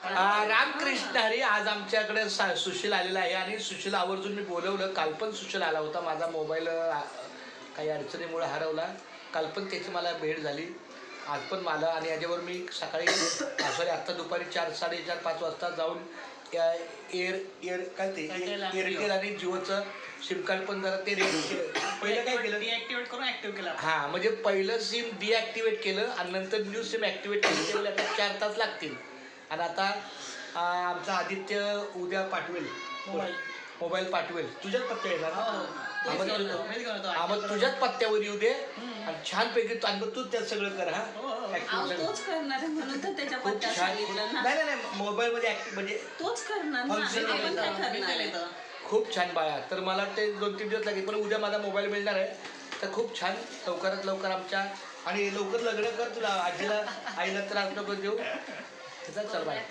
रामकृष्ण हरी. आज आमच्याकडे सुशील आलेला आहे आणि सुशील आवर्जून मी बोलवलं. काल पण सुशील आला होता. माझा मोबाईल काही अडचणीमुळे हरवला. काल पण त्याची मला भेट झाली. आज पण मला आणि याच्यावर मी सकाळी सॉरी आत्ता दुपारी 4, 4:30, 5 वाजता जाऊन एअर काय ते एअरटेल आणि जिओचं सिम कार्ड पण जरा ते पहिलं काय केलं डिॲक्टिवेट करून ऍक्टिव्ह केलं. हां म्हणजे पहिलं सिम डिॲक्टिवेट केलं आणि नंतर न्यू सिम ॲक्टिवेट केलं. आता 4 तास लागतील. आणि आता आमचा आदित्य उद्या पाठवेल मोबाईल पाठवेल तुझ्याच पत्त्यावर येणार मग तुझ्याच पत्त्यावर येऊ दे आणि छानपैकी तू त्यात सगळं कर. तोच करणार म्हणून तर त्याच्या खूप पत्त्यावर छान. सांगितलं ना. नाही मोबाईल मध्ये म्हणजे तोच करणार ना. आपण काय करणार? खूप छान बाळा. तर मला ते 2-3 दिवस लागेल पण उद्या माझा मोबाईल मिळणार आहे. तर खूप छान लवकरात लवकर आमच्या आणि लवकर लग्न कर. तुला आजीला आईला त्रास नको देऊ. त्याचा चल बाय.